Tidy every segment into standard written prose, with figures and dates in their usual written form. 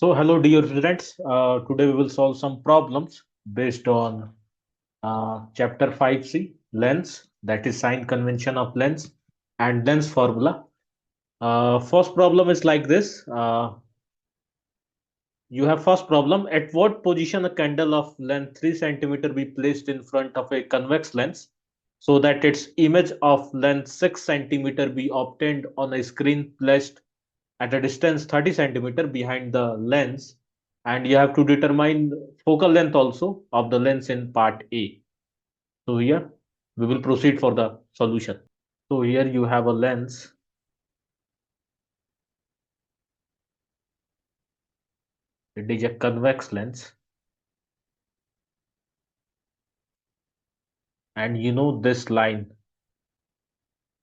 So, hello, dear students. Today we will solve some problems based on chapter 5C, lens, that is sign convention of lens and lens formula. First problem is like this. You have first problem. At what position a candle of length 3 centimeter be placed in front of a convex lens so that its image of length 6 centimeter be obtained on a screen placed at a distance 30 centimeter behind the lens, and you have to determine focal length also of the lens in part A. So here we will proceed for the solution. So here you have a lens. It is a convex lens, and you know this line,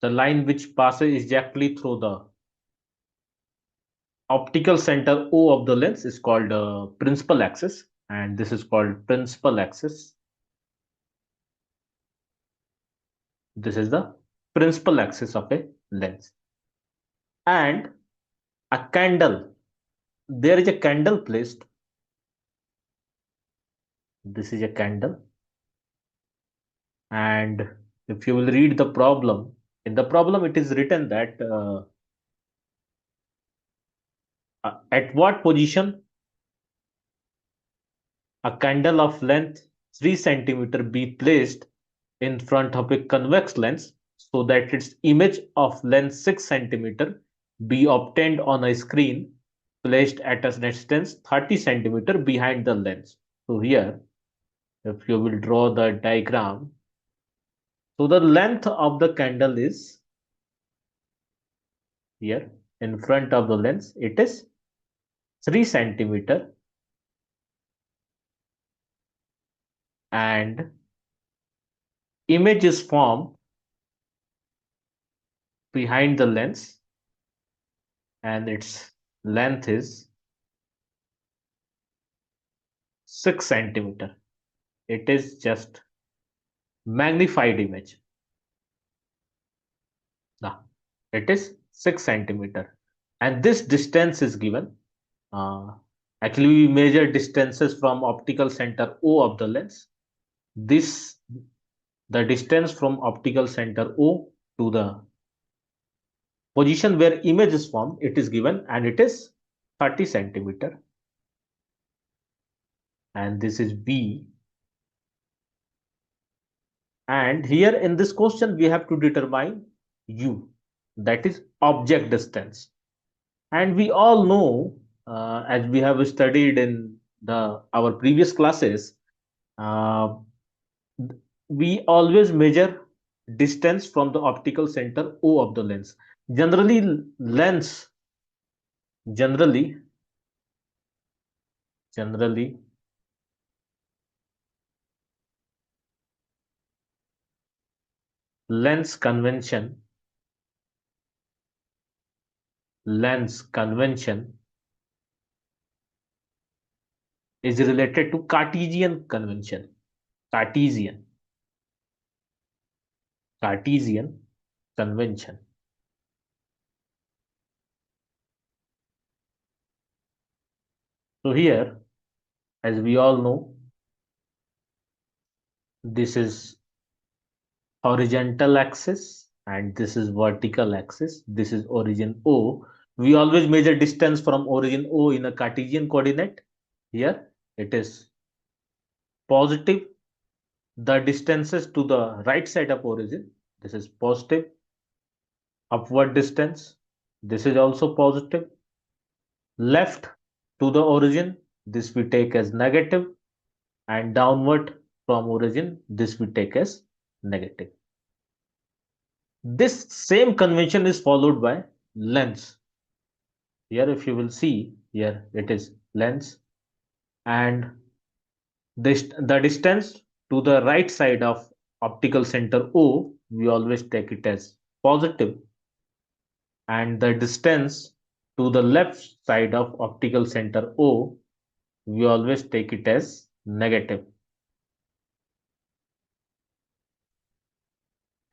the line which passes exactly through the optical center O of the lens is called principal axis, and this is called principal axis. This is the principal axis of a lens. And a candle, there is a candle placed. This is a candle, and if you will read the problem, in the problem it is written that at what position a candle of length 3 centimeter be placed in front of a convex lens so that its image of length 6 centimeter be obtained on a screen placed at a distance 30 centimeter behind the lens. So here, if you will draw the diagram, so the length of the candle is here in front of the lens. It is 3 centimeter, and image is formed behind the lens, and its length is 6 centimeter. It is just magnified image. Now, it is 6 centimeter, and this distance is given. Uh, Actually, we measure distances from optical center O of the lens. This, the distance from optical center O to the position where image is formed, it is given, and it is 30 centimeter. And this is B. And here in this question, we have to determine U, that is object distance. And we all know, as we have studied in the our previous classes, uh, we always measure distance from the optical center O of the lens. Generally, generally, generally, lens convention, lens convention is related to Cartesian convention. Cartesian, Cartesian convention. So here, as we all know, this is horizontal axis and this is vertical axis. This is origin O. We always measure distance from origin O in a Cartesian coordinate. Here it is positive. The distances to the right side of origin, this is positive. Upward distance, this is also positive. Left to the origin, this we take as negative, and downward from origin, this we take as negative. This same convention is followed by lens. Here, if you will see, here it is lens, and the distance to the right side of optical center O, we always take it as positive, and the distance to the left side of optical center O, we always take it as negative.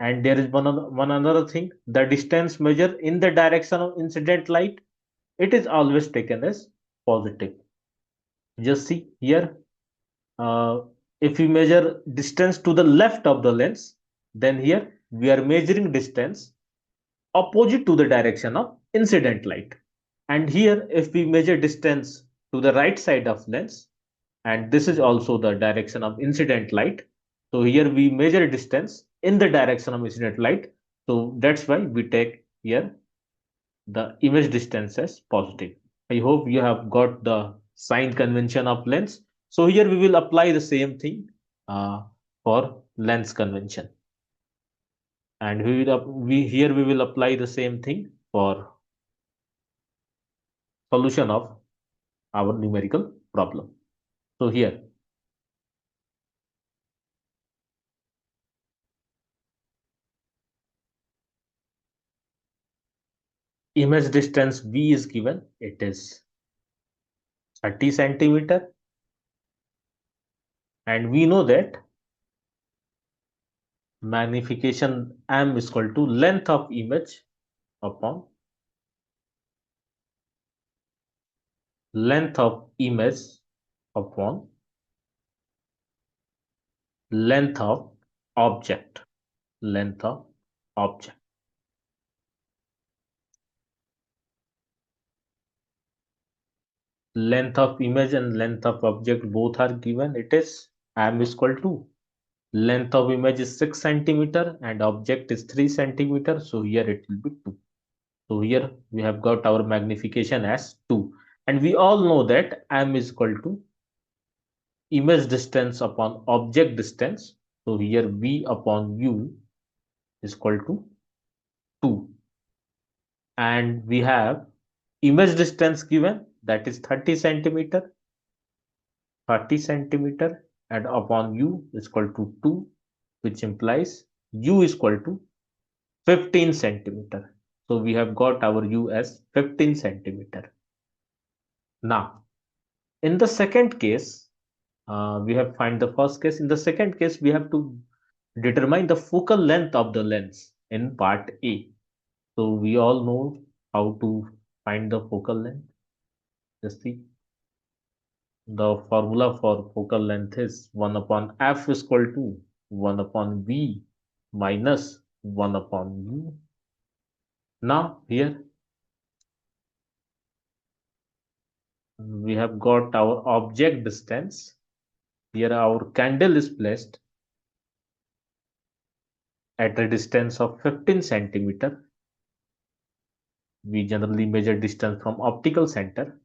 And there is one another thing, the distance measured in the direction of incident light, it is always taken as positive. Just see here, uh, if we measure distance to the left of the lens, then here we are measuring distance opposite to the direction of incident light. And here, if we measure distance to the right side of lens, and this is also the direction of incident light. So here we measure distance in the direction of incident light. So that's why we take here the image distance as positive. I hope you have got the sign convention of lens. So here we will apply the same thing for lens convention. And here we will apply the same thing for solution of our numerical problem. So here image distance V is given. It is 30 centimeter, and we know that magnification M is equal to length of image upon length of image upon length of object. Length of object. Length of image and length of object both are given. It is M is equal to length of image is 6 centimeter and object is 3 centimeter. So here it will be 2. So here we have got our magnification as 2. And we all know that M is equal to image distance upon object distance. So here V upon U is equal to 2. And we have image distance given, that is 30 centimeter. 30 centimeter and upon U is equal to 2, which implies U is equal to 15 centimeter. So we have got our U as 15 centimeter. Now, in the second case, we have find the first case. In the second case, we have to determine the focal length of the lens in part A. So we all know how to find the focal length. Just see, the formula for focal length is 1 upon f is equal to 1 upon v minus 1 upon u. Now here we have got our object distance. Here our candle is placed at a distance of 15 centimeter. We generally measure distance from optical center.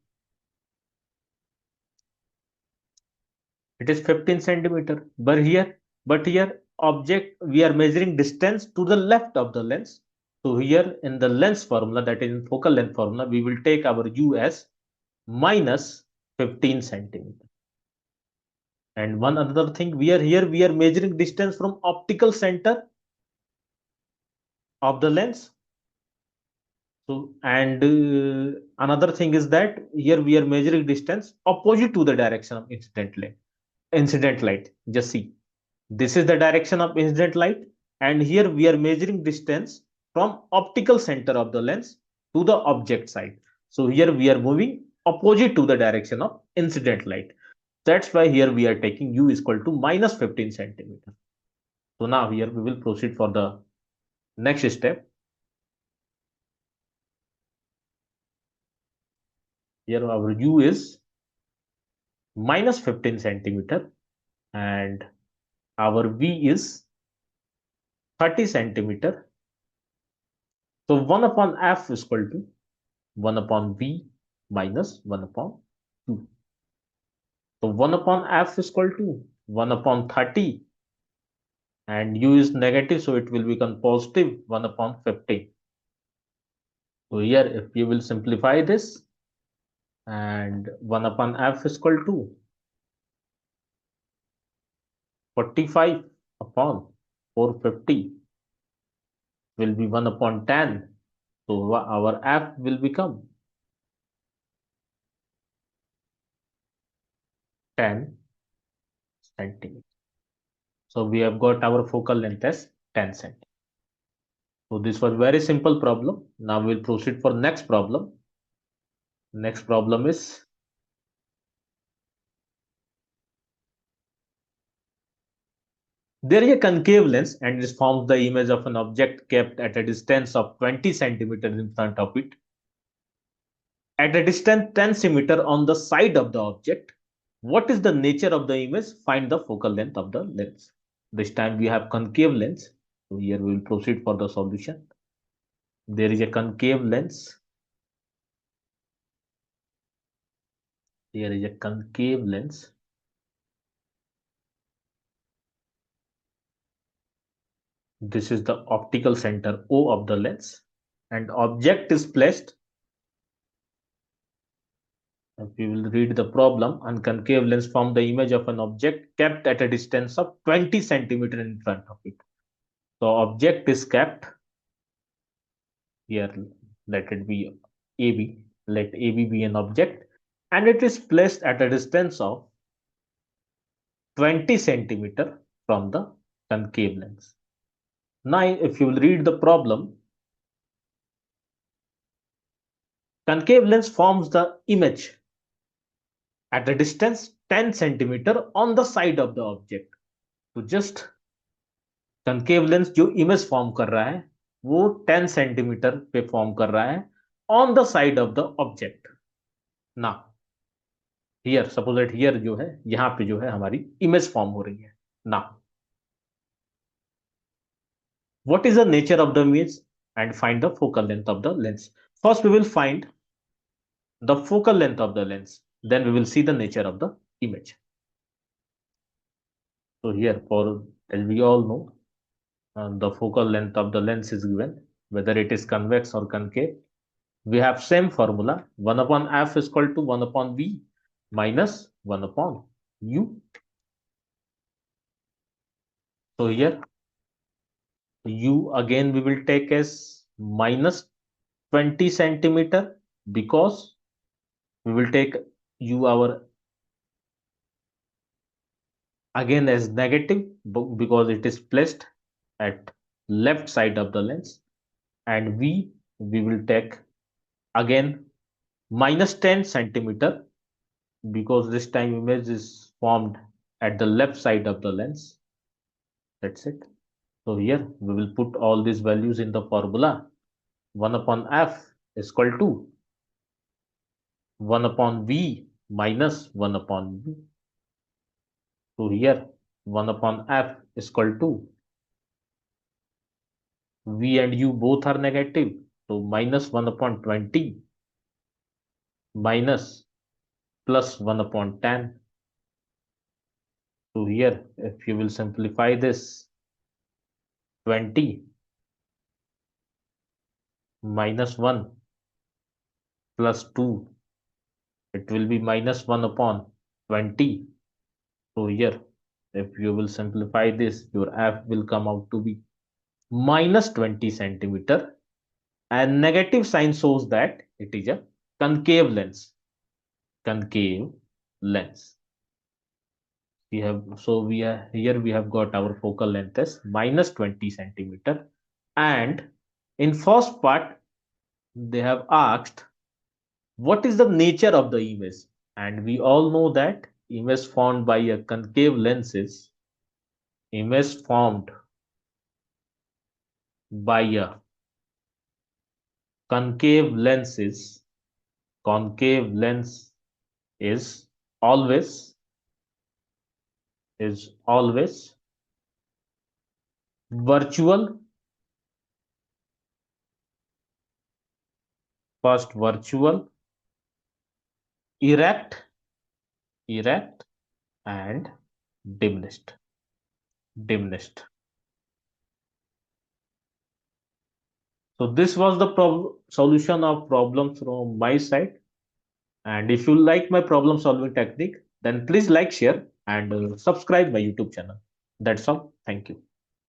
It is 15 centimeter. But here object, we are measuring distance to the left of the lens. So here in the lens formula, that is in focal length formula, we will take our u as minus 15 centimeter. And one other thing, we are measuring distance from optical center of the lens. So, and another thing is that here we are measuring distance opposite to the direction of incident light. Just see, this is the direction of incident light, and here we are measuring distance from optical center of the lens to the object side. So here we are moving opposite to the direction of incident light. That's why here we are taking u is equal to minus 15 centimeter. So now here we will proceed for the next step. Here our u is minus 15 centimeter and our v is 30 centimeter. So 1 upon f is equal to 1 upon v minus 1 upon 2. So 1 upon f is equal to 1 upon 30 and u is negative, so it will become positive 1 upon 15. So here if you will simplify this, and 1 upon f is equal to 45 upon 450 will be 1 upon 10. So our f will become 10 centimeters. So we have got our focal length as 10 centimeters. So this was very simple problem. Now we'll proceed for next problem. Next problem is There is a concave lens and it forms the image of an object kept at a distance of 20 centimeters in front of it. At a distance 10 centimeters on the side of the object, what is the nature of the image? Find the focal length of the lens. This time we have concave lens. So here we will proceed for the solution. There is a concave lens. Here is a concave lens. This is the optical center O of the lens, and object is placed. If we will read the problem, and concave lens form the image of an object kept at a distance of 20 centimeters in front of it. So object is kept here. Let it be AB. Let AB be an object, and it is placed at a distance of 20 centimeter from the concave lens. Now, if you will read the problem, concave lens forms the image at a distance 10 centimeter on the side of the object. तो just concave lens जो image form कर रहा है वो 10 centimetre पे form कर रहा है on the side of the object. Now here suppose that here जो है यहाँ पे जो है हमारी image फॉर्म हो रही है. Now what is the nature of the image and find the focal length of the lens. First we will find the focal length of the lens, then we will see the nature of the image. So here, for as we all know, the focal length of the lens is given, whether it is convex or concave. We have same formula, 1 upon f is equal to 1 upon v minus 1 upon u. So here, u again we will take as minus 20 centimeter because we will take u our again as negative because it is placed at left side of the lens, and we will take again minus 10 centimeter because this time image is formed at the left side of the lens. That's it. So here we will put all these values in the formula. 1 upon f is equal to 1 upon v minus 1 upon v. So here 1 upon f is equal to v and u both are negative. So minus 1 upon 20 minus plus 1 upon 10. So here if you will simplify this, 20 minus 1 plus 2, it will be minus 1 upon 20. So here if you will simplify this, your f will come out to be minus 20 centimeter, and negative sign shows that it is a concave lens. Concave lens. We have here we have got our focal length as minus 20 centimeter, and in first part they have asked what is the nature of the image, and we all know that image formed by a concave lens is image formed by a concave lens is always virtual. First virtual, erect and diminished. So this was the solution of problems from my side. And if you like my problem solving technique, then please like, share, and subscribe my YouTube channel. That's all. Thank you.